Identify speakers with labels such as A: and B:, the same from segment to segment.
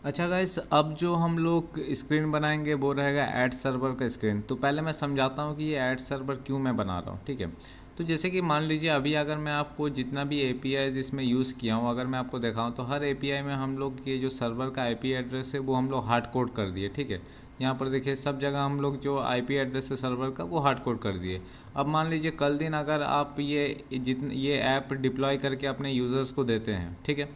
A: अच्छा गाइस, अब जो हम लोग स्क्रीन बनाएंगे वो रहेगा ऐड सर्वर का स्क्रीन। तो पहले मैं समझाता हूँ कि ये ऐड सर्वर क्यों मैं बना रहा हूँ, ठीक है। तो जैसे कि मान लीजिए अभी अगर मैं आपको जितना भी एपीआई इसमें यूज़ किया हूँ अगर मैं आपको दिखाऊँ तो हर एपीआई में हम लोग ये जो सर्वर का आईपी एड्रेस है वो हम लोग हार्ड कोड कर दिए, ठीक है। यहाँ पर देखिए सब जगह हम लोग जो आईपी एड्रेस है सर्वर का वो हार्ड कोड कर दिए। अब मान लीजिए कल दिन अगर आप ये ऐप डिप्लॉय करके अपने यूज़र्स को देते हैं, ठीक है।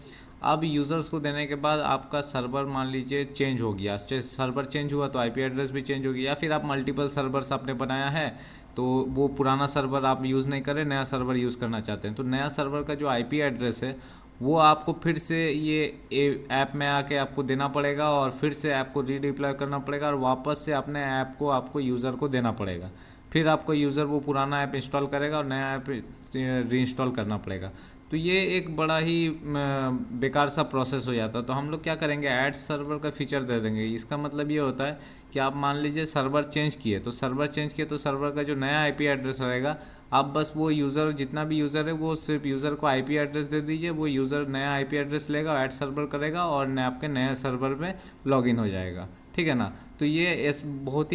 A: अब यूज़र्स को देने के बाद आपका सर्वर मान लीजिए चेंज हो गया, सर्वर चेंज हुआ तो आईपी एड्रेस भी चेंज हो गया, या फिर आप मल्टीपल सर्वर्स आपने बनाया है तो वो पुराना सर्वर आप यूज़ नहीं करें, नया सर्वर यूज़ करना चाहते हैं, तो नया सर्वर का जो आईपी एड्रेस है वो आपको फिर से ये ऐप में आके आपको देना पड़ेगा और फिर से ऐप को रीडिप्लॉय करना पड़ेगा और वापस से अपने ऐप को आपको यूज़र को देना पड़ेगा। फिर आपको यूज़र वो पुराना ऐप इंस्टॉल करेगा और नया ऐप रीइंस्टॉल करना पड़ेगा। तो ये एक बड़ा ही बेकार सा प्रोसेस हो जाता है। तो हम लोग क्या करेंगे, ऐड सर्वर का फीचर दे देंगे। इसका मतलब ये होता है कि आप मान लीजिए सर्वर चेंज किए तो सर्वर का जो नया आईपी एड्रेस रहेगा, आप बस वो यूज़र जितना भी यूज़र है वो सिर्फ यूज़र को आईपी एड्रेस दे दीजिए, वो यूज़र नया आईपी एड्रेस लेगा, ऐड सर्वर करेगा और आपके नए सर्वर में लॉगिन हो जाएगा, ठीक है ना। तो ये इस बहुत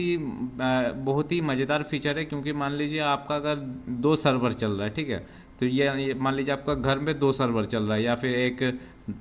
A: ही मज़ेदार फीचर है, क्योंकि मान लीजिए आपका अगर दो सर्वर चल रहा है, ठीक है। तो ये मान लीजिए आपका घर में दो सर्वर चल रहा है, या फिर एक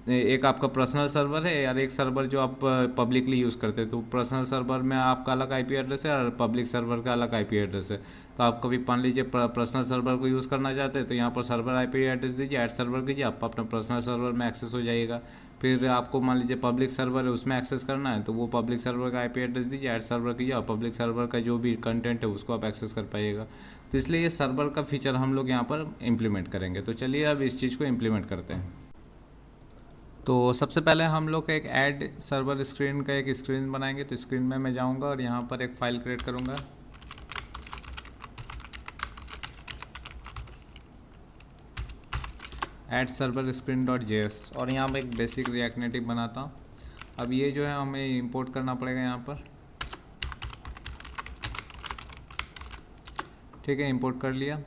A: एक आपका पर्सनल सर्वर है और एक सर्वर जो आप पब्लिकली यूज़ करते हैं। तो पर्सनल सर्वर में आपका अलग आईपी एड्रेस है और पब्लिक सर्वर का अलग आईपी एड्रेस है। तो आप कभी मान लीजिए पर्सनल सर्वर को यूज़ करना चाहते हैं तो यहाँ पर सर्वर आईपी एड्रेस दीजिए, ऐड सर्वर कीजिए, आप अपना पर्सनल सर्वर में एक्सेस हो जाएगा। फिर आपको मान लीजिए पब्लिक सर्वर है उसमें एक्सेस करना है तो वो पब्लिक सर्वर का आईपी एड्रेस दीजिए, ऐड सर्वर कीजिए और पब्लिक सर्वर का जो भी कंटेंट है उसको आप एक्सेस कर पाइएगा। तो इसलिए ये सर्वर का फीचर हम लोग यहाँ पर इम्प्लीमेंट करेंगे। तो चलिए अब इस चीज़ को इम्प्लीमेंट करते हैं। तो सबसे पहले हम लोग एक ऐड सर्वर स्क्रीन का एक स्क्रीन बनाएंगे। तो स्क्रीन में मैं जाऊँगा और यहाँ पर एक फ़ाइल क्रिएट करूँगा, add server screen dot JS, और यहाँ पर एक बेसिक रिएक्ट नेटिव बनाता हूँ। अब ये जो है हमें इंपोर्ट करना पड़ेगा यहाँ पर, ठीक है। इंपोर्ट कर लिया।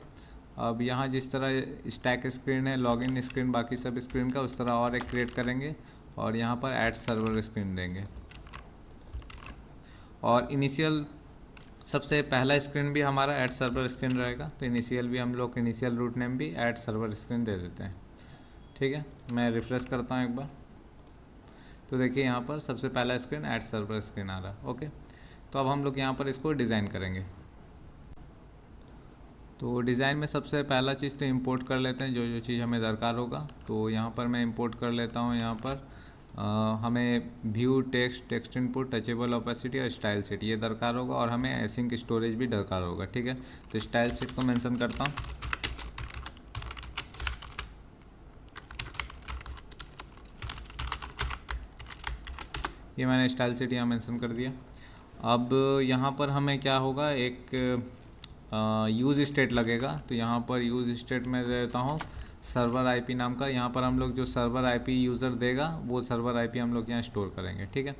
A: अब यहाँ जिस तरह स्टैक स्क्रीन है, लॉगिन स्क्रीन, बाकी सब स्क्रीन का, उस तरह और एक क्रिएट करेंगे और यहाँ पर ऐड सर्वर स्क्रीन देंगे। और इनिशियल सबसे पहला स्क्रीन भी हमारा ऐड सर्वर स्क्रीन रहेगा, तो इनिशियल भी हम लोग इनिशियल रूट नेम भी ऐड सर्वर स्क्रीन दे देते हैं, ठीक है। मैं रिफ्रेश करता हूँ एक बार, तो देखिए यहाँ पर सबसे पहला स्क्रीन ऐड सर्वर स्क्रीन आ रहा है, ओके। तो अब हम लोग यहाँ पर इसको डिज़ाइन करेंगे। तो डिज़ाइन में सबसे पहला चीज़ तो इंपोर्ट कर लेते हैं जो जो चीज़ हमें दरकार होगा। तो यहाँ पर मैं इंपोर्ट कर लेता हूँ। यहाँ पर हमें view text input, touchable opacity और स्टाइल सेट ये दरकार होगा, और हमें एसिंक स्टोरेज भी दरकार होगा, ठीक है। तो स्टाइल सेट को मेंशन करता हूँ। ये मैंने स्टाइल सेट यहाँ मेंशन कर दिया। अब यहाँ पर हमें क्या होगा, एक यूज़ स्टेट लगेगा। तो यहाँ पर यूज़ स्टेट में दे देता हूँ सर्वर आईपी नाम का। यहाँ पर हम लोग जो सर्वर आईपी यूज़र देगा वो सर्वर आईपी हम लोग यहाँ स्टोर करेंगे, ठीक है।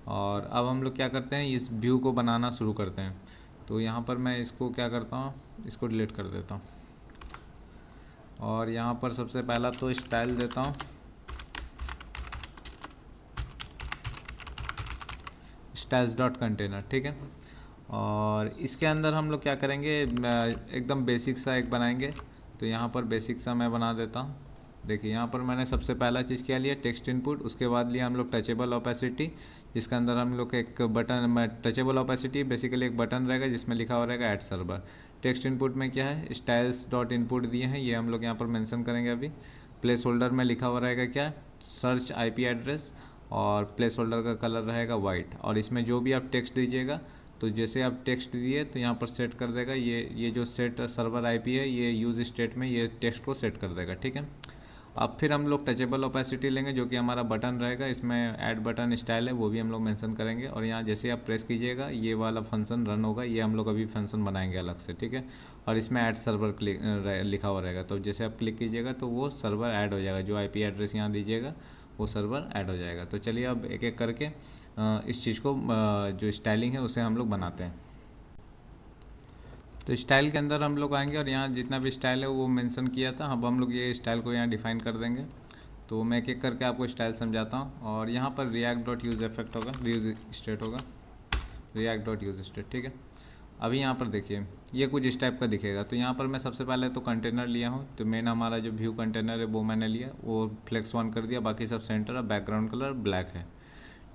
A: और अब हम लोग क्या करते हैं, इस व्यू को बनाना शुरू करते हैं। तो यहाँ पर मैं इसको क्या करता हूँ, इसको डिलीट कर देता हूँ और यहाँ पर सबसे पहला तो स्टाइल देता हूँ, स्टाइल्स डॉट कंटेनर, ठीक है। और इसके अंदर हम लोग क्या करेंगे, एकदम बेसिक सा एक बनाएंगे। तो यहाँ पर बेसिक सा मैं बना देता हूँ। देखिए यहाँ पर मैंने सबसे पहला चीज़ क्या लिया, टेक्स्ट इनपुट। उसके बाद लिया हम लोग टचेबल ओपेसिटी, जिसके अंदर हम लोग एक बटन, टचेबल ओपेसिटी बेसिकली एक बटन रहेगा जिसमें लिखा हो रहेगा ऐड सर्वर। टेक्स्ट इनपुट में क्या है, स्टाइल्स डॉट इनपुट दिए हैं, ये हम लोग यहाँ पर मेंशन करेंगे। अभी प्लेस होल्डर में लिखा हुआ रहेगा क्या, सर्च आईपी एड्रेस, और प्लेस होल्डर का कलर रहेगा वाइट। और इसमें जो भी आप टेक्स्ट दीजिएगा, तो जैसे आप टेक्स्ट दिए तो यहाँ पर सेट कर देगा, ये जो सेट सर्वर आईपी है ये यूज़ स्टेट में ये टेक्स्ट को सेट कर देगा, ठीक है। अब फिर हम लोग टचेबल ओपेसिटी लेंगे जो कि हमारा बटन रहेगा, इसमें ऐड बटन स्टाइल है वो भी हम लोग मेंशन करेंगे। और यहाँ जैसे आप प्रेस कीजिएगा ये वाला फंक्शन रन होगा, ये हम लोग अभी फंक्शन बनाएंगे अलग से, ठीक है। और इसमें ऐड सर्वर लिखा हुआ रहेगा, तो जैसे आप क्लिक कीजिएगा तो वो सर्वर ऐड हो जाएगा, जो आईपी एड्रेस यहाँ दीजिएगा वो सर्वर ऐड हो जाएगा। तो चलिए अब एक एक करके इस चीज़ को जो स्टाइलिंग है उसे हम लोग बनाते हैं। तो स्टाइल के अंदर हम लोग आएंगे और यहाँ जितना भी स्टाइल है वो मेंशन किया था, अब हम लोग ये स्टाइल को यहाँ डिफ़ाइन कर देंगे। तो मैं एक एक करके आपको स्टाइल समझाता हूँ। और यहाँ पर रिएक्ट डॉट यूज़ इफेक्ट होगा, यूज़ स्टेट होगा, रिएक्ट डॉट यूज़ स्टेट, ठीक है। अभी यहाँ पर देखिए ये कुछ इस टाइप का दिखेगा। तो यहाँ पर मैं सबसे पहले तो कंटेनर लिया हूँ, तो मेन हमारा जो व्यू कंटेनर है वो मैंने लिया, वो फ्लेक्स 1 कर दिया, बाकी सब सेंटर है, बैकग्राउंड कलर ब्लैक है,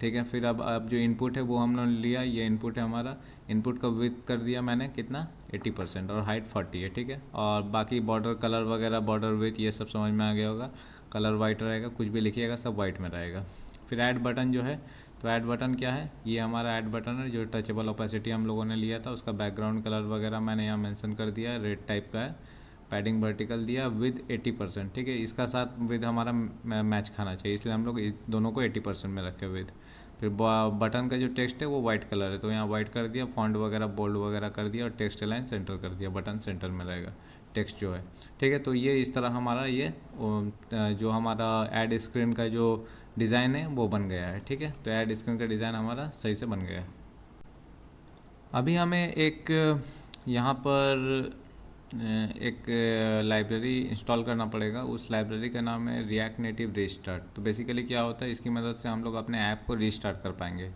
A: ठीक है। फिर अब जो इनपुट है वो हमने लिया, ये इनपुट है हमारा, इनपुट का विड्थ कर दिया मैंने कितना 80% और हाइट 40 है, ठीक है। और बाकी बॉर्डर कलर वगैरह, बॉर्डर विड्थ ये सब समझ में आ गया होगा। कलर वाइट रहेगा, कुछ भी लिखिएगा सब वाइट में रहेगा। फिर ऐड बटन जो है, तो ऐड बटन क्या है, ये हमारा ऐड बटन है जो टचेबल ओपेसिटी हम लोगों ने लिया था, उसका बैकग्राउंड कलर वगैरह मैंने यहाँ मेंशन कर दिया है, रेड टाइप का है। पैडिंग वर्टिकल दिया विद 80%, ठीक है। इसका साथ विद हमारा मैच खाना चाहिए, इसलिए हम लोग दोनों को 80% में रखे विद। फिर बटन का जो टेक्स्ट है वो वाइट कलर है, तो यहाँ वाइट कर दिया, फॉन्ट वगैरह बोल्ड वगैरह कर दिया और टेक्स्ट लाइन सेंटर कर दिया, बटन सेंटर में रहेगा टेक्स्ट जो है, ठीक है। तो ये इस तरह हमारा ये जो हमारा ऐड स्क्रीन का जो डिज़ाइन है वो बन गया है, ठीक है। तो ऐड स्क्रीन का डिज़ाइन हमारा सही से बन गया है। अभी हमें एक यहाँ पर एक लाइब्रेरी इंस्टॉल करना पड़ेगा। उस लाइब्रेरी का नाम है रिएक्ट नेटिव रीस्टार्ट। तो बेसिकली क्या होता है, इसकी मदद से हम लोग अपने ऐप को रीस्टार्ट कर पाएंगे।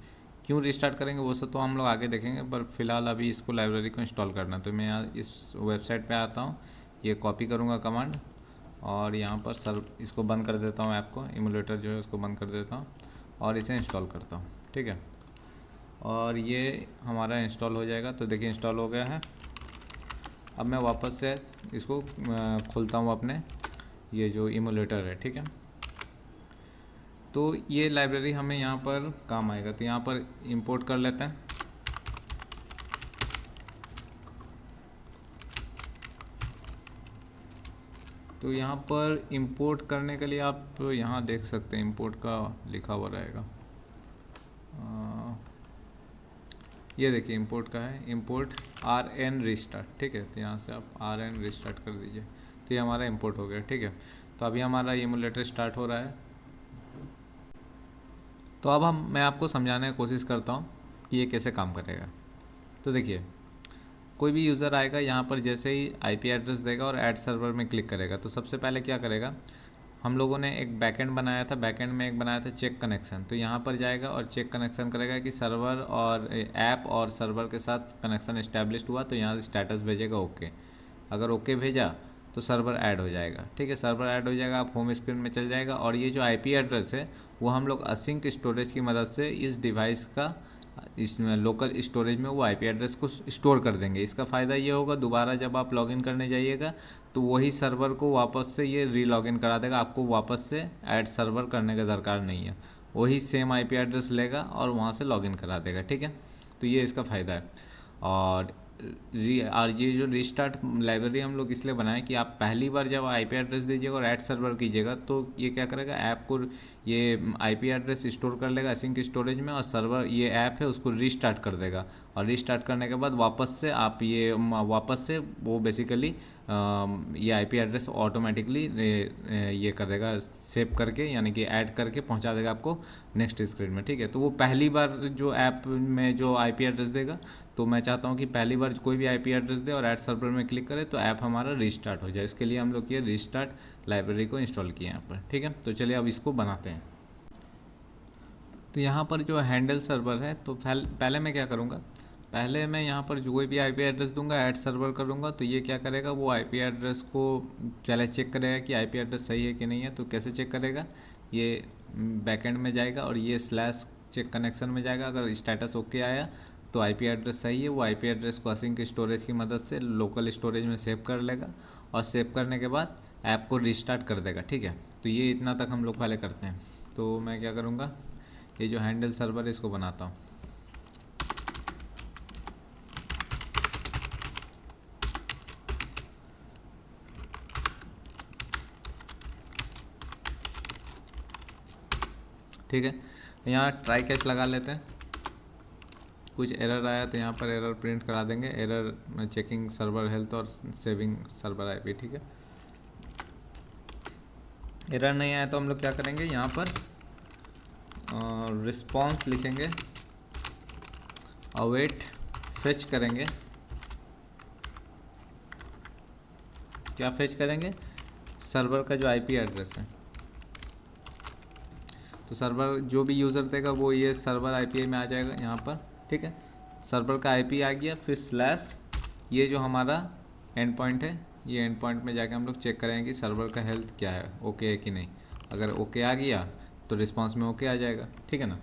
A: क्यों रीस्टार्ट करेंगे वो सब तो हम लोग आगे देखेंगे, पर फिलहाल अभी इसको लाइब्रेरी को इंस्टॉल करना। तो मैं यहाँ इस वेबसाइट पे आता हूँ, ये कॉपी करूँगा कमांड और यहाँ पर सर इसको बंद कर देता हूँ, ऐप को इमुलेटर जो है उसको बंद कर देता हूँ और इसे इंस्टॉल करता हूँ, ठीक है। और ये हमारा इंस्टॉल हो जाएगा। तो देखिए इंस्टॉल हो गया है। अब मैं वापस से इसको खोलता हूँ अपने ये जो इमुलेटर है, ठीक है। तो ये लाइब्रेरी हमें यहाँ पर काम आएगा। तो यहाँ पर इंपोर्ट कर लेते हैं। तो यहाँ पर इंपोर्ट करने के लिए आप यहाँ देख सकते हैं इंपोर्ट का लिखा हुआ रहेगा। ये देखिए इंपोर्ट का है, इंपोर्ट RN रीस्टार्ट, ठीक है। तो यहाँ से आप RN रीस्टार्ट कर दीजिए, तो ये हमारा इंपोर्ट हो गया, ठीक है। तो अभी हमारा इमुलेटर स्टार्ट हो रहा है। तो अब मैं आपको समझाने की कोशिश करता हूँ कि ये कैसे काम करेगा। तो देखिए कोई भी यूज़र आएगा यहाँ पर, जैसे ही IP एड्रेस देगा और ऐड सर्वर में क्लिक करेगा, तो सबसे पहले क्या करेगा, हम लोगों ने एक बैकएंड बनाया था, बैकएंड में एक बनाया था चेक कनेक्शन। तो यहाँ पर जाएगा और चेक कनेक्शन करेगा कि सर्वर और ऐप और सर्वर के साथ कनेक्शन इस्टेब्लिश्ड हुआ, तो यहाँ से स्टेटस भेजेगा ओके। अगर ओके भेजा तो सर्वर ऐड हो जाएगा, ठीक है। सर्वर ऐड हो जाएगा, आप होम स्क्रीन में चल जाएगा और ये जो IP एड्रेस है वो हम लोग असिंक स्टोरेज की मदद से इस डिवाइस का इसमें लोकल स्टोरेज में वो IP एड्रेस को स्टोर कर देंगे। इसका फ़ायदा ये होगा, दोबारा जब आप लॉगिन करने जाइएगा तो वही सर्वर को वापस से ये री लॉगिन करा देगा, आपको वापस से ऐड सर्वर करने का दरकार नहीं है। वही सेम IP एड्रेस लेगा और वहाँ से लॉगिन करा देगा, ठीक है। तो ये इसका फ़ायदा है। और ये जो रीस्टार्ट लाइब्रेरी हम लोग इसलिए बनाए कि आप पहली बार जब IP एड्रेस दीजिएगा और ऐड सर्वर कीजिएगा तो ये क्या करेगा, ऐप को ये IP एड्रेस स्टोर कर लेगा असिंक स्टोरेज में, और सर्वर ये ऐप है उसको रीस्टार्ट कर देगा। और रीस्टार्ट करने के बाद वापस से वो बेसिकली ये IP एड्रेस ऑटोमेटिकली ये कर देगा, सेव करके यानी कि ऐड करके पहुंचा देगा आपको नेक्स्ट स्क्रीन में, ठीक है। तो वो पहली बार जो ऐप में जो IP एड्रेस देगा, तो मैं चाहता हूँ कि पहली बार कोई भी IP एड्रेस दे और ऐड सर्वर में क्लिक करे तो ऐप हमारा रीस्टार्ट हो जाए। इसके लिए हम लोग ये रीस्टार्ट लाइब्रेरी को इंस्टॉल किए यहाँ पर, ठीक है। तो चलिए अब इसको बनाते हैं। तो यहाँ पर जो हैंडल सर्वर है, तो पहले मैं क्या करूँगा, पहले मैं यहाँ पर जो कोई भी IP एड्रेस दूंगा, ऐड सर्वर करूँगा, तो ये क्या करेगा, वो IP एड्रेस को पहले चेक करेगा कि IP एड्रेस सही है कि नहीं है। तो कैसे चेक करेगा, ये बैकएंड में जाएगा और ये स्लैश चेक कनेक्शन में जाएगा। अगर स्टेटस ओके आया तो IP एड्रेस सही है, वो IP एड्रेस को असिंक स्टोरेज की मदद से लोकल स्टोरेज में सेव कर लेगा और सेव करने के बाद ऐप को रिस्टार्ट कर देगा, ठीक है। तो ये इतना तक हम लोग पहले करते हैं। तो मैं क्या करूँगा, ये जो हैंडल सर्वर है इसको बनाता हूँ। ठीक है, यहाँ ट्राई कैच लगा लेते हैं। कुछ एरर आया तो यहाँ पर एरर प्रिंट करा देंगे, एरर चेकिंग सर्वर हेल्थ और सेविंग सर्वर IP, ठीक है। एरर नहीं आया तो हम लोग क्या करेंगे, यहाँ पर रिस्पॉन्स लिखेंगे, अवेट फेच करेंगे। क्या फेच करेंगे, सर्वर का जो IP एड्रेस है, तो सर्वर जो भी यूज़र देगा वो ये सर्वर आईपी में आ जाएगा यहाँ पर, ठीक है। सर्वर का आईपी आ गया, फिर स्लैश ये जो हमारा एंड पॉइंट है, ये एंड पॉइंट में जाके हम लोग चेक करेंगे कि सर्वर का हेल्थ क्या है, ओके है कि नहीं। अगर ओके आ गया तो रिस्पांस में ओके आ जाएगा, ठीक है ना।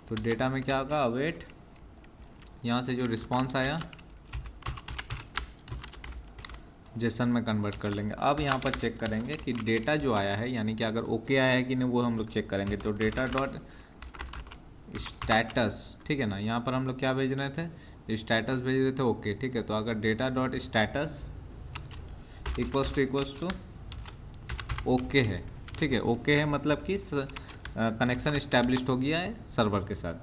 A: तो डेटा में क्या होगा, अवेट, यहाँ से जो रिस्पांस आया जेसन में कन्वर्ट कर लेंगे। अब यहाँ पर चेक करेंगे कि डेटा जो आया है, यानी कि अगर ओके आया है कि नहीं, वो हम लोग चेक करेंगे। तो डेटा डॉट स्टैटस, ठीक है ना, यहाँ पर हम लोग क्या भेज रहे थे, स्टैटस भेज रहे थे, ओके, ठीक है। तो अगर data dot status equals to okay है, ठीक है, ओके है मतलब कि कनेक्शन इस्टेब्लिश्ड हो गया है सर्वर के साथ।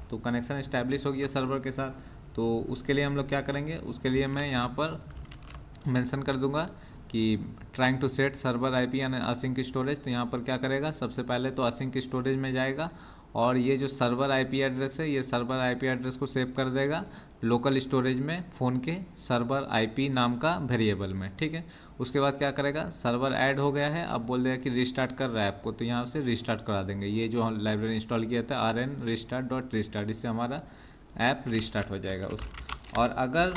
A: तो कनेक्शन इस्टेब्लिश हो गया सर्वर के साथ, तो उसके लिए हम लोग क्या करेंगे, उसके लिए मैं यहाँ पर मेंशन कर दूंगा कि trying to set server IP and async storage. तो यहाँ पर क्या करेगा, सबसे पहले तो असिंक स्टोरेज में जाएगा और ये जो सर्वर आईपी एड्रेस है, ये सर्वर आईपी एड्रेस को सेव कर देगा लोकल स्टोरेज में फ़ोन के सर्वर आईपी नाम का वेरिएबल में, ठीक है। उसके बाद क्या करेगा, सर्वर ऐड हो गया है, अब बोल देगा कि रिस्टार्ट कर रहा है आपको, तो यहाँ से रिस्टार्ट करा देंगे। ये जो लाइब्रेरी इंस्टॉल किया था rn रिस्टार्ट डॉट रिस्टार्ट, इससे हमारा ऐप रिस्टार्ट हो जाएगा। और अगर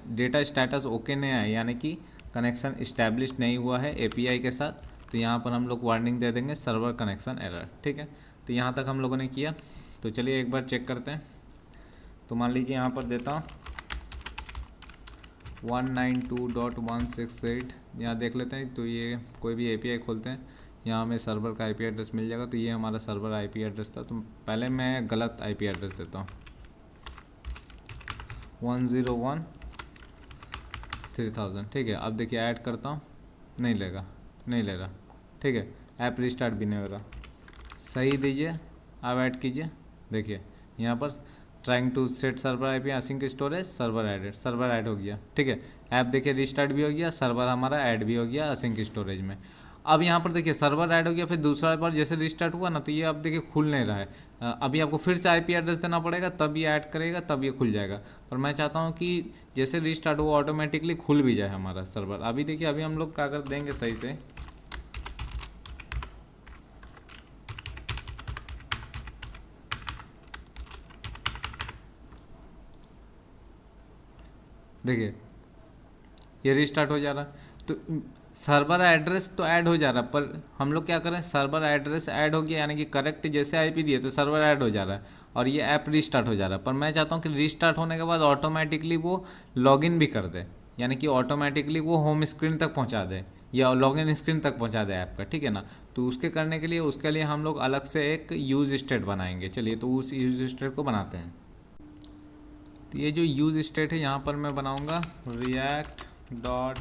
A: डेटा स्टेटस ओके नहीं आया, यानी कि कनेक्शन इस्टेब्लिश नहीं हुआ है एपीआई के साथ, तो यहाँ पर हम लोग वार्निंग दे देंगे सर्वर कनेक्शन एरर, ठीक है। तो यहाँ तक हम लोगों ने किया। तो चलिए एक बार चेक करते हैं। तो मान लीजिए यहाँ पर देता हूँ 192.168, यहाँ देख लेते हैं। तो ये कोई भी एपीआई खोलते हैं, यहाँ हमें सर्वर का आईपी एड्रेस मिल जाएगा। तो ये हमारा सर्वर आईपी एड्रेस था। तो पहले मैं गलत आईपी एड्रेस देता हूँ, 101.3000, ठीक है। अब देखिए ऐड करता हूँ, नहीं ले रहा, ठीक है। ऐप रिस्टार्ट भी नहीं हो रहा, सही दीजिए, अब ऐड कीजिए। देखिए यहाँ पर trying to set server IP async storage, server add हो गया, ठीक है। ऐप देखिए रिस्टार्ट भी हो गया, सर्वर हमारा ऐड भी हो गया असिंक स्टोरेज में। अब यहाँ पर देखिए सर्वर ऐड हो गया, फिर दूसरा बार जैसे रिस्टार्ट हुआ ना, तो ये अब देखिए खुल नहीं रहा है। अभी आपको फिर से आईपी एड्रेस देना पड़ेगा, तब ये ऐड करेगा, तब ये खुल जाएगा। पर मैं चाहता हूँ कि जैसे रिस्टार्ट हुआ ऑटोमेटिकली खुल भी जाए हमारा सर्वर। अभी देखिए, अभी हम लोग क्या कर देंगे सही से, देखिए ये रिस्टार्ट हो जा रहा है। तो सर्वर एड्रेस तो ऐड हो जा रहा है, पर हम लोग क्या करें, सर्वर एड्रेस ऐड हो गया, यानी कि करेक्ट जैसे आईपी दिए तो सर्वर ऐड हो जा रहा है और ये ऐप रिस्टार्ट हो जा रहा है। पर मैं चाहता हूँ कि रिस्टार्ट होने के बाद ऑटोमेटिकली वो लॉगिन भी कर दे, यानी कि ऑटोमेटिकली वो होम स्क्रीन तक पहुँचा दे या लॉगिन स्क्रीन तक पहुँचा दे ऐप का, ठीक है ना। तो उसके करने के लिए, उसके लिए हम लोग अलग से एक यूज स्टेट बनाएंगे। चलिए तो उस यूज स्टेट को बनाते हैं। तो ये जो यूज स्टेट है, यहाँ पर मैं बनाऊँगा रिएक्ट डॉट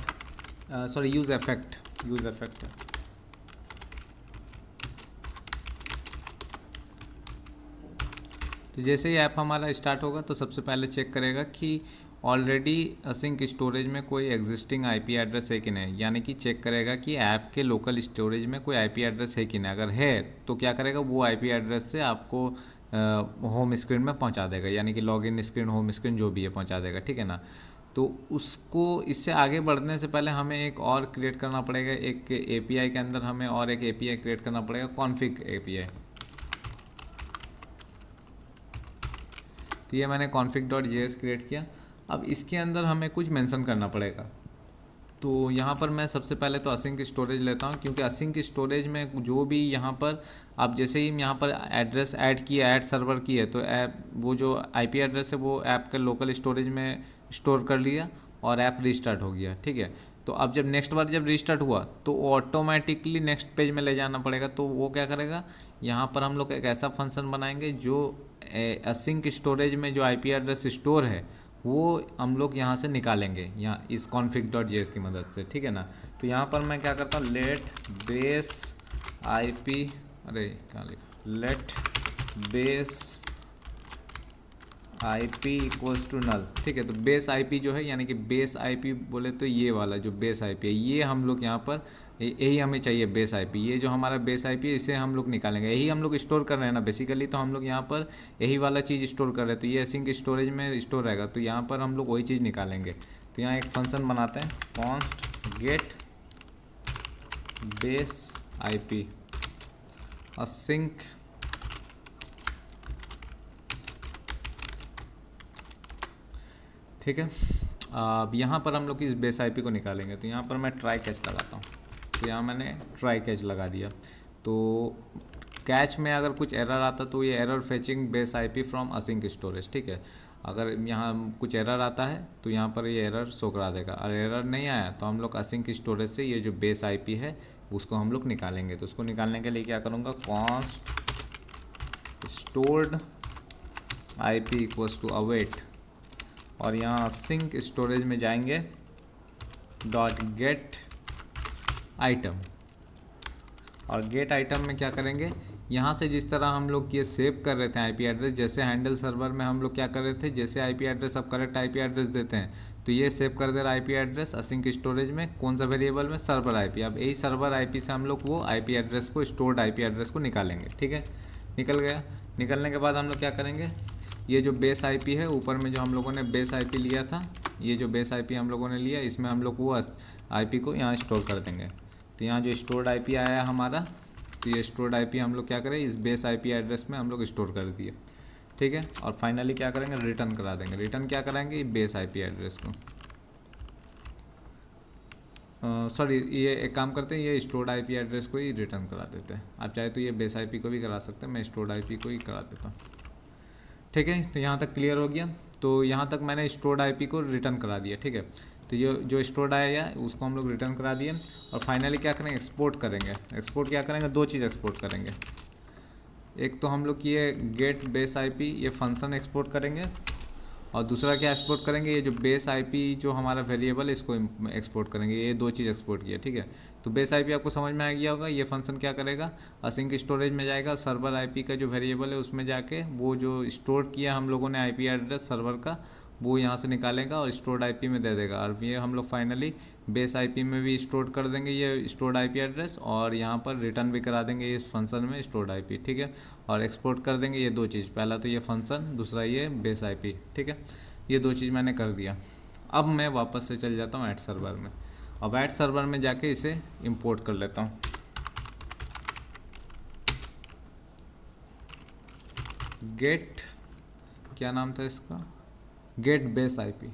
A: यूज इफेक्ट। तो जैसे ही ऐप हमारा स्टार्ट होगा तो सबसे पहले चेक करेगा कि ऑलरेडी असिंक स्टोरेज में कोई एग्जिस्टिंग आईपी एड्रेस है कि नहीं, यानी कि चेक करेगा कि ऐप के लोकल स्टोरेज में कोई आईपी एड्रेस है कि नहीं। अगर है तो क्या करेगा, वो आईपी एड्रेस से आपको होम स्क्रीन में पहुंचा देगा, यानी कि लॉगिन स्क्रीन, होम स्क्रीन जो भी है पहुंचा देगा, ठीक है ना। तो उसको, इससे आगे बढ़ने से पहले हमें एक और क्रिएट करना पड़ेगा, एक एपीआई के अंदर हमें और एक एपीआई क्रिएट करना पड़ेगा, कॉन्फिग एपीआई। तो ये मैंने config.js क्रिएट किया। अब इसके अंदर हमें कुछ मेंशन करना पड़ेगा। तो यहाँ पर मैं सबसे पहले तो असिंक स्टोरेज लेता हूँ, क्योंकि असिंक स्टोरेज में जो भी यहाँ पर आप जैसे ही यहाँ पर एड्रेस ऐड किया, ऐड सर्वर की है, तो ऐप वो जो आईपी एड्रेस है वो ऐप के लोकल स्टोरेज में स्टोर कर लिया और ऐप रिस्टार्ट हो गया, ठीक है। तो अब जब नेक्स्ट बार जब रिस्टार्ट हुआ तो ऑटोमेटिकली नेक्स्ट पेज में ले जाना पड़ेगा। तो वो क्या करेगा, यहाँ पर हम लोग एक ऐसा फंक्शन बनाएंगे जो असिंक स्टोरेज में जो आईपी एड्रेस स्टोर है वो हम लोग यहाँ से निकालेंगे, यहाँ इस config.js की मदद से, ठीक है ना। तो यहाँ पर मैं क्या करता हूँ, लेट बेस आईपी, अरे क्या लिखा, let base IP equals to null, ठीक है। तो बेस आईपी जो है, यानी कि बेस आईपी बोले तो ये वाला जो बेस आईपी है, ये हम लोग यहाँ पर यही हमें चाहिए बेस आईपी। ये जो हमारा बेस आईपी है इसे हम लोग निकालेंगे, यही हम लोग स्टोर कर रहे हैं ना बेसिकली। तो हम लोग यहाँ पर यही वाला चीज़ स्टोर कर रहे हैं, तो ये असिंक स्टोरेज में स्टोर रहेगा। तो यहाँ पर हम लोग वही चीज़ निकालेंगे। तो यहाँ एक फंक्शन बनाते हैं, const get base IP async ठीक है। अब यहाँ पर हम लोग इस बेस आईपी को निकालेंगे, तो यहाँ पर मैं ट्राई कैच लगाता हूँ। तो यहाँ मैंने ट्राई कैच लगा दिया। तो कैच में अगर कुछ एरर आता तो ये error fetching base IP from async storage, ठीक है। अगर यहाँ कुछ एरर आता है तो यहाँ पर ये एरर शो करा देगा, और एरर नहीं आया तो हम लोग असिंक स्टोरेज से ये जो बेस आईपी है उसको हम लोग निकालेंगे। तो उसको निकालने के लिए क्या करूँगा, const stored IP equals to await, और यहाँ सिंक स्टोरेज में जाएंगे डॉट गेट आइटम, और गेट आइटम में क्या करेंगे, यहाँ से जिस तरह हम लोग ये सेव कर रहे थे आईपी एड्रेस, जैसे हैंडल सर्वर में हम लोग क्या कर रहे थे, जैसे आईपी एड्रेस अब करेक्ट आईपी एड्रेस देते हैं तो ये सेव कर दे रहा आईपी एड्रेस असिंक स्टोरेज में, कौन सा वेरिएबल में, सर्वर आईपी। अब यही सर्वर आईपी से हम लोग वो आईपी एड्रेस को, स्टोर्ड आईपी एड्रेस को निकालेंगे, ठीक है। निकल गया। निकलने के बाद हम लोग क्या करेंगे, ये जो बेस आईपी है ऊपर में जो हम लोगों ने बेस आईपी लिया था, ये जो बेस आईपी हम लोगों ने लिया, इसमें हम लोग वो आईपी को यहाँ स्टोर कर देंगे। तो यहाँ जो स्टोर्ड आईपी आया हमारा, तो ये स्टोर्ड आईपी हम लोग क्या करें, इस बेस आईपी एड्रेस में हम लोग स्टोर कर दिए, ठीक है। और फाइनली क्या करेंगे, रिटर्न करा देंगे। रिटर्न क्या कराएंगे, बेस आईपी एड्रेस को, सॉरी ये एक काम करते हैं, ये स्टोर्ड आईपी एड्रेस को ही रिटर्न करा देते हैं। आप चाहे तो ये बेस आईपी को भी करा सकते हैं, मैं स्टोर्ड आईपी को ही करा देता हूँ, ठीक है। तो यहाँ तक क्लियर हो गया। तो यहाँ तक मैंने स्टोर्ड आईपी को रिटर्न करा दिया, ठीक है। तो ये जो स्टोर्ड आया है उसको हम लोग रिटर्न करा दिए। और फाइनली क्या करेंगे, एक्सपोर्ट करेंगे। एक्सपोर्ट क्या करेंगे, दो चीज़ एक्सपोर्ट करेंगे। एक तो हम लोग ये गेट बेस आईपी ये फंक्शन एक्सपोर्ट करेंगे, और दूसरा क्या एक्सपोर्ट करेंगे, ये जो बेस आईपी जो हमारा वेरिएबल है इसको एक्सपोर्ट करेंगे। ये दो चीज़ एक्सपोर्ट किया, ठीक है। तो बेस आईपी आपको समझ में आ गया होगा। ये फंक्शन क्या करेगा, असिंक स्टोरेज में जाएगा, सर्वर आईपी का जो वेरिएबल है उसमें जाके वो जो स्टोर किया हम लोगों ने आईपी एड्रेस सर्वर का, वो यहाँ से निकालेगा और स्टोर्ड आईपी में दे देगा। और ये हम लोग फाइनली बेस आईपी में भी स्टोर कर देंगे ये स्टोर्ड आईपी एड्रेस, और यहाँ पर रिटर्न भी करा देंगे इस फंक्शन में स्टोर्ड आईपी, ठीक है। और एक्सपोर्ट कर देंगे ये दो चीज़, पहला तो ये फंक्शन, दूसरा ये बेस आईपी, ठीक है। ये दो चीज़ मैंने कर दिया। अब मैं वापस से चल जाता हूँ ऐड सर्वर में। अब ऐड सर्वर में जाके इसे इंपोर्ट कर लेता हूँ। गेट, क्या नाम था इसका, get base IP,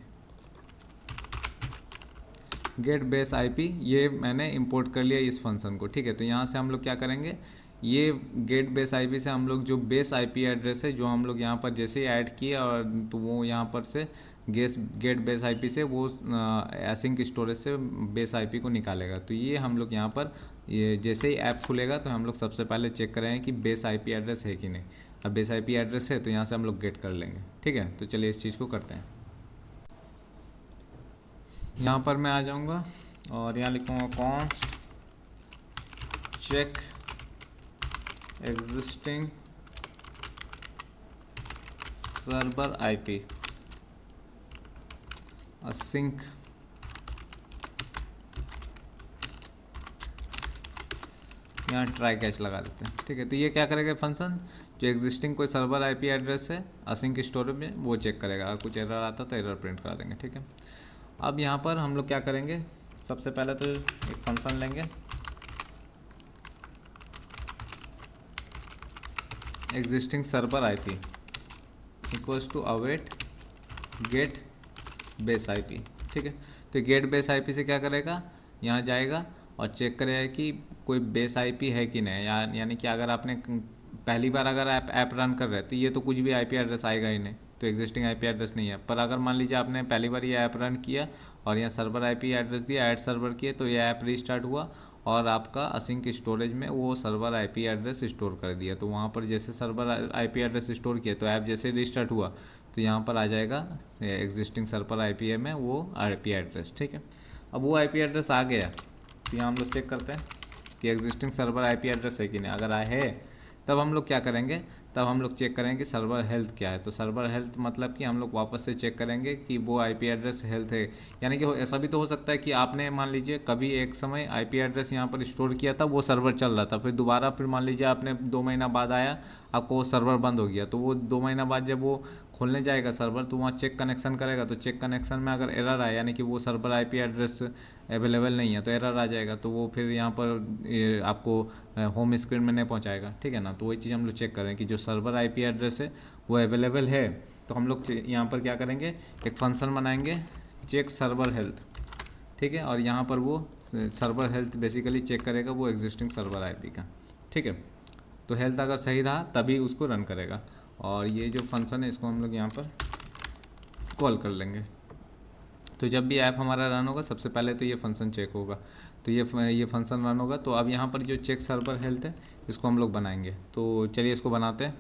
A: get base IP, ये मैंने इंपोर्ट कर लिया इस फंक्शन को, ठीक है। तो यहाँ से हम लोग क्या करेंगे, ये गेट बेस आईपी से हम लोग जो बेस आईपी एड्रेस है जो हम लोग यहाँ पर जैसे ही ऐड किया, और तो वो यहाँ पर से गेट बेस आईपी से वो एसिंक स्टोरेज से बेस आईपी को निकालेगा। तो ये हम लोग यहाँ पर ये जैसे ही ऐप खुलेगा तो हम लोग सबसे पहले चेक करें कि बेस आईपी एड्रेस है कि नहीं। अब बेस आईपी एड्रेस है तो यहाँ से हम लोग गेट कर लेंगे, ठीक है। तो चलिए इस चीज़ को करते हैं। यहाँ पर मैं आ जाऊँगा और यहाँ लिखूँगा const check existing server IP async यहाँ ट्राई कैच लगा देते हैं, ठीक है। तो ये क्या करेगा फंक्शन, जो एग्जिस्टिंग कोई सर्वर आईपी एड्रेस है असिंक स्टोरेज में वो चेक करेगा। अगर कुछ एरर आता तो एरर प्रिंट करा देंगे, ठीक है। अब यहाँ पर हम लोग क्या करेंगे, सबसे पहले तो एक फंक्शन लेंगे existing server IP equals to await get base IP, ठीक है। तो गेट बेस आईपी से क्या करेगा, यहाँ जाएगा और चेक करेगा कि कोई बेस आईपी है कि नहीं। यानी कि अगर आपने पहली बार अगर ऐप रन कर रहे हैं तो ये तो कुछ भी आईपी एड्रेस आएगा ही नहीं, तो एग्जिस्टिंग आईपी एड्रेस नहीं है। पर अगर मान लीजिए आपने पहली बार ये ऐप रन किया और यहाँ सर्वर आईपी एड्रेस दिया, ऐड सर्वर किए, तो ये ऐप रीस्टार्ट हुआ और आपका असिंक स्टोरेज में वो सर्वर आईपी एड्रेस स्टोर कर दिया। तो वहाँ पर जैसे सर्वर आईपी एड्रेस स्टोर किया तो ऐप जैसे रीस्टार्ट हुआ तो यहाँ पर आ जाएगा एग्जिस्टिंग सर्वर आईपी में वो आईपी एड्रेस, ठीक है। अब वो आईपी एड्रेस आ गया तो यहाँ हम लोग चेक करते हैं कि एग्जिस्टिंग सर्वर आईपी एड्रेस है कि नहीं। अगर है तब हम लोग क्या करेंगे, तब हम लोग चेक करेंगे कि सर्वर हेल्थ क्या है। तो सर्वर हेल्थ मतलब कि हम लोग वापस से चेक करेंगे कि वो आईपी एड्रेस हेल्थ है। यानी कि ऐसा भी तो हो सकता है कि आपने मान लीजिए कभी एक समय आईपी एड्रेस यहाँ पर स्टोर किया था, वो सर्वर चल रहा था, फिर दोबारा फिर मान लीजिए आपने 2 महीना बाद आया, आपको वो सर्वर बंद हो गया। तो वो 2 महीना बाद जब वो खोलने जाएगा सर्वर तो वहाँ चेक कनेक्शन करेगा, तो चेक कनेक्शन में अगर एरर आए यानी कि वो सर्वर आईपी एड्रेस अवेलेबल नहीं है तो एरर आ जाएगा, तो वो फिर यहाँ पर आपको होम स्क्रीन में नहीं पहुँचाएगा, ठीक है ना। तो वही चीज़ हम लोग चेक करें कि जो सर्वर आईपी एड्रेस है वो अवेलेबल है, तो हम लोग यहाँ पर क्या करेंगे, एक फंक्शन बनाएंगे चेक सर्वर हेल्थ, ठीक है। और यहाँ पर वो सर्वर हेल्थ बेसिकली चेक करेगा वो एग्जिस्टिंग सर्वर आईपी का, ठीक है। तो हेल्थ अगर सही रहा तभी उसको रन करेगा। और ये जो फंक्शन है इसको हम लोग यहाँ पर कॉल कर लेंगे। तो जब भी ऐप हमारा रन होगा सबसे पहले तो ये फंक्शन चेक होगा, तो ये फंक्शन रन होगा। तो अब यहाँ पर जो चेक सर्वर हेल्थ है इसको हम लोग बनाएंगे, तो चलिए इसको बनाते हैं।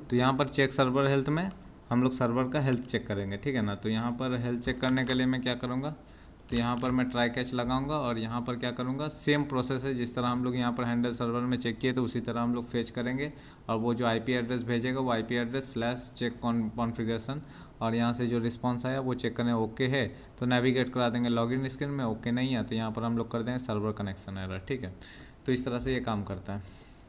A: तो यहाँ पर चेक सर्वर हेल्थ में हम लोग सर्वर का हेल्थ चेक करेंगे, ठीक है ना। तो यहाँ पर हेल्थ चेक करने के लिए मैं क्या करूँगा, तो यहाँ पर मैं ट्राई कैच लगाऊंगा और यहाँ पर क्या करूँगा, सेम प्रोसेस है जिस तरह हम लोग यहाँ पर हैंडल सर्वर में चेक किए तो उसी तरह हम लोग फेच करेंगे। और वो जो आईपी एड्रेस भेजेगा वो आईपी एड्रेस /चेक कॉन्फ़िगरेशन, और यहाँ से जो रिस्पॉन्स आया वो चेक करने ओके है तो नेविगेट करा देंगे लॉगिन स्क्रीन में, ओके नहीं है तो यहाँ पर हम लोग कर देंगे सर्वर कनेक्शन एरर, ठीक है। तो इस तरह से ये काम करता है।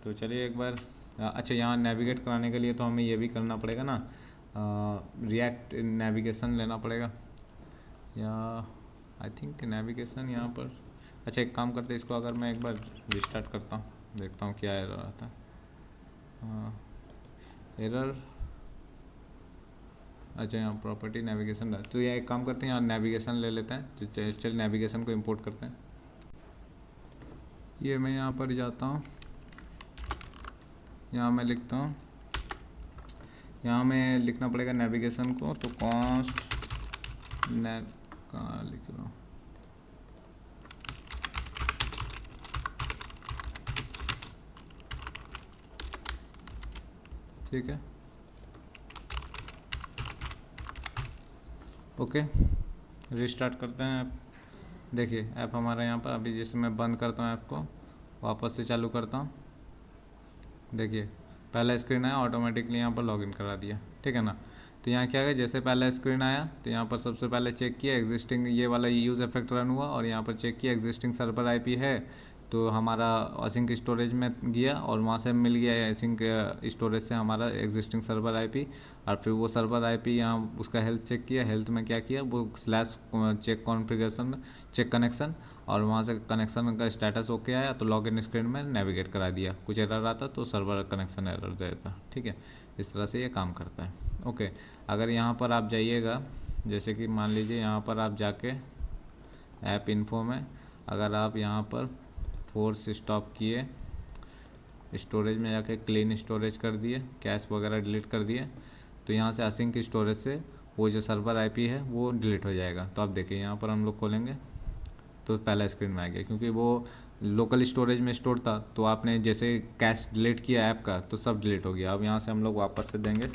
A: तो चलिए एक बार, अच्छा यहाँ नेविगेट कराने के लिए तो हमें ये भी करना पड़ेगा ना, रिएक्ट नेविगेशन लेना पड़ेगा, या आई थिंक नेविगेशन यहाँ पर। अच्छा एक काम करते हैं, इसको अगर मैं एक बार रिस्टार्ट करता हूँ देखता हूँ क्या एरर आता है। एरर, अच्छा यहाँ प्रॉपर्टी नेविगेशन, तो ये एक काम करते हैं यहाँ नेविगेशन ले लेते हैं। तो चल नेविगेशन को इंपोर्ट करते हैं। ये मैं यहाँ पर जाता हूँ, यहाँ मैं लिखता हूँ, यहाँ में लिखना पड़ेगा नेविगेशन को, तो कॉन्स्ट कहाँ लिख रहा हूँ, ठीक है, ओके। रिस्टार्ट करते हैं ऐप। देखिए ऐप हमारा यहाँ पर अभी जैसे मैं बंद करता हूँ ऐप को, वापस से चालू करता हूँ, देखिए पहला स्क्रीन आया ऑटोमेटिकली यहाँ पर लॉगिन करा दिया, ठीक है ना। तो यहाँ क्या है, जैसे पहला स्क्रीन आया तो यहाँ पर सबसे पहले चेक किया एग्जिस्टिंग, ये वाला यूज़ इफेक्ट रन हुआ, और यहाँ पर चेक किया एग्जिस्टिंग सर्वर आईपी है तो हमारा असिंक स्टोरेज में गया और वहाँ से मिल गया असिंक स्टोरेज से हमारा एग्जिस्टिंग सर्वर आईपी। और फिर वो सर्वर आईपी यहाँ उसका हेल्थ चेक किया, हेल्थ में क्या किया वो /चेक कॉन्फ़िगरेशन चेक कनेक्शन, और वहाँ से कनेक्शन का स्टेटस ओके आया तो लॉगिन स्क्रीन में नेविगेट करा दिया, कुछ एरर आता तो सर्वर कनेक्शन एरर देता, ठीक है। इस तरह से ये काम करता है, ओके। अगर यहाँ पर आप जाइएगा, जैसे कि मान लीजिए यहाँ पर आप जाके ऐप इन्फो में अगर आप यहाँ पर फोर्स स्टॉप किए, स्टोरेज में जाके क्लीन स्टोरेज कर दिए, कैश वगैरह डिलीट कर दिए, तो यहाँ से असिंक स्टोरेज से वो जो सर्वर आईपी है वो डिलीट हो जाएगा। तो आप देखिए यहाँ पर हम लोग खोलेंगे तो पहला स्क्रीन में आ गया, क्योंकि वो लोकल स्टोरेज में स्टोर था तो आपने जैसे कैश डिलीट किया ऐप का तो सब डिलीट हो गया। अब यहाँ से हम लोग वापस से देंगे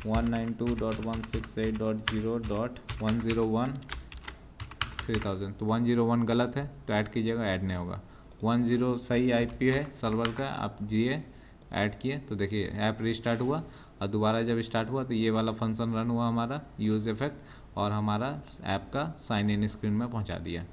A: 192.168.0.101 तो 101 गलत है तो ऐड कीजिएगा, ऐड नहीं होगा। 10 सही आईपी है सर्वर का, आप जिए ऐड किए तो देखिए ऐप रिस्टार्ट हुआ, और दोबारा जब स्टार्ट हुआ तो ये वाला फंक्शन रन हुआ हमारा यूज़ इफेक्ट, और हमारा ऐप का साइन इन स्क्रीन में पहुंचा दिया,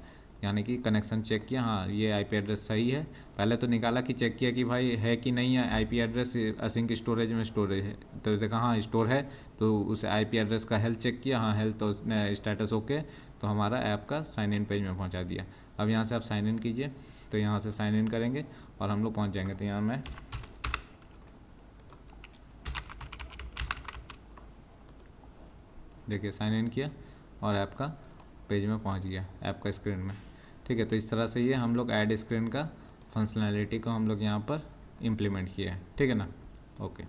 A: यानी कि कनेक्शन चेक किया, हाँ ये आईपी एड्रेस सही है। पहले तो निकाला कि चेक किया कि भाई है कि नहीं है आईपी एड्रेस असिंक स्टोरेज में स्टोरेज है, तो देखा हाँ स्टोर है, तो उस आईपी एड्रेस का हेल्थ चेक किया, हाँ हेल्थ तो उसने स्टेटस ओके, तो हमारा ऐप का साइन इन पेज में पहुंचा दिया। अब यहाँ से आप साइन इन कीजिए, तो यहाँ से साइन इन करेंगे और हम लोग पहुँच जाएंगे। तो यहाँ मैं देखिए साइन इन किया और ऐप का पेज में पहुंच गया, ऐप का स्क्रीन में, ठीक है। तो इस तरह से ये हम लोग ऐड स्क्रीन का फंक्शनैलिटी को हम लोग यहाँ पर इम्प्लीमेंट किया है, ठीक है ना, ओके।